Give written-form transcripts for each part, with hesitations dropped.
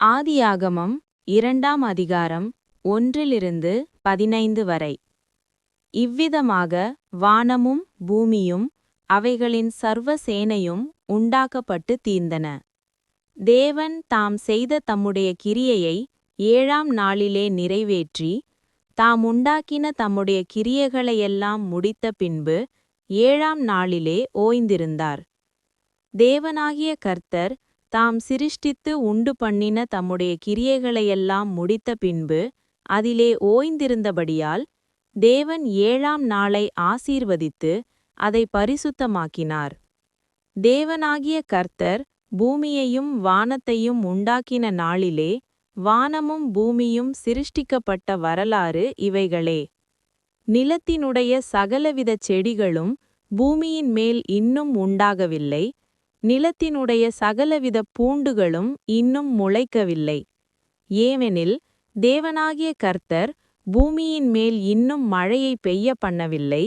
ஆதியாகமம் 2ஆம் அதிகாரம் 1-15 வரை. இவ்விதமாக வானமும் பூமியும் அவைகளின் சர்வ சேனையும் உண்டாக்கப்பட்டு தீர்ந்தன. தேவன் தாம் செய்த தம்முடைய கிரியையை 7ஆம் நாளிலே நிறைவேற்றி, தாம் உண்டாக்கின தம்முடைய கிரியைகளையெல்லாம் முடித்த பின்பு 7ஆம் நாளிலே ஓய்ந்திருந்தார். தேவனாகிய கர்த்தர் தாம் சிருஷ்டித்து உண்டு பண்ணின தம்முடைய கிரியைகளையெல்லாம் முடித்த பின்பு அதிலே ஓய்ந்திருந்தபடியால் தேவன் 7ஆம் நாளை ஆசீர்வதித்து அதை பரிசுத்தமாக்கினார். தேவனாகிய கர்த்தர் பூமியையும் வானத்தையும் உண்டாக்கின நாளிலே வானமும் பூமியும் சிருஷ்டிக்கப்பட்ட வரலாறு இவைகளே. நிலத்தினுடைய சகலவித செடிகளும் பூமியின் மேல் இன்னும் உண்டாகவில்லை. நிலத்தினுடைய சகலவித பூண்டுகளும் இன்னும் முளைக்கவில்லை. ஏனெனில் தேவனாகிய கர்த்தர் பூமியின் மேல் இன்னும் மழையை பெய்ய பண்ணவில்லை.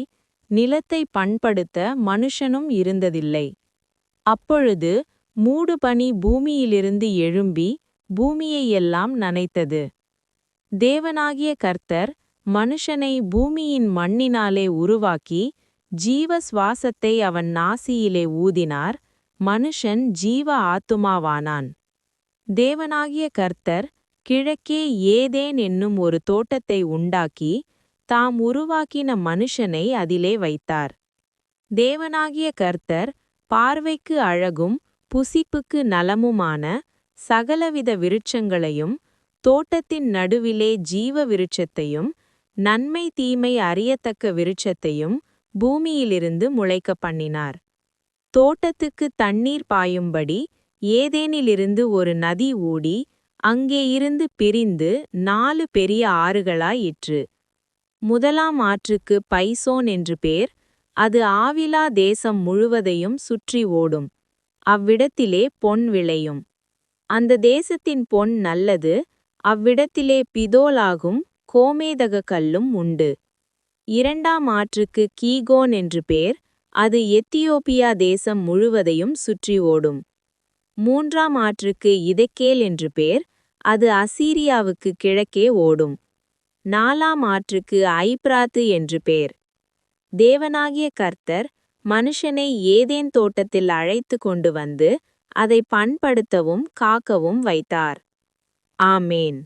நிலத்தை பண்படுத்த மனுஷனும் இருந்ததில்லை. அப்பொழுது மூடுபனி பூமியிலிருந்து எழும்பி பூமியையெல்லாம் நனைத்தது. தேவனாகிய கர்த்தர் மனுஷனை பூமியின் மண்ணினாலே உருவாக்கி ஜீவ சுவாசத்தை அவன் நாசியிலே ஊதினார். மனுஷன் ஜீவ ஆத்துமாவானான். தேவனாகிய கர்த்தர் கிழக்கே ஏதேன் என்னும் ஒரு தோட்டத்தை உண்டாக்கி தாம் உருவாக்கின மனுஷனை அதிலே வைத்தார். தேவனாகிய கர்த்தர் பார்வைக்கு அழகும் புசிப்புக்கு நலமுமான சகலவித விருட்சங்களையும் தோட்டத்தின் நடுவிலே ஜீவ விருட்சத்தையும் நன்மை தீமை அறியத்தக்க விருட்சத்தையும் பூமியிலிருந்து முளைக்க பண்ணினார். தோட்டத்துக்கு தண்ணீர் பாயும்படி ஏதேனிலிருந்து ஒரு நதி ஓடி அங்கே இருந்து பிரிந்து 4 பெரிய ஆறுகளாயிற்று. முதலாம் ஆற்றுக்கு பைசோன் என்று பேர். அது ஆவிலா தேசம் முழுவதையும் சுற்றி ஓடும். அவ்விடத்திலே பொன் விளையும். அந்த தேசத்தின் பொன் நல்லது. அவ்விடத்திலே பிதோலாகும் கோமேதக கல்லும் உண்டு. 2ஆம் ஆற்றுக்கு கீகோன் என்று பேர். அது எத்தியோப்பியா தேசம் முழுவதையும் சுற்றி ஓடும். 3ஆம் ஆற்றுக்கு இதெக்கேல் என்று பேர். அது அசீரியாவுக்கு கிழக்கே ஓடும். 4ஆம் ஆற்றுக்கு ஐப்ராத்து என்று பேர். தேவனாகிய கர்த்தர் மனுஷனை ஏதேன் தோட்டத்தில் அழைத்து கொண்டு வந்து அதை பண்படுத்தவும் காக்கவும் வைத்தார். ஆமேன்.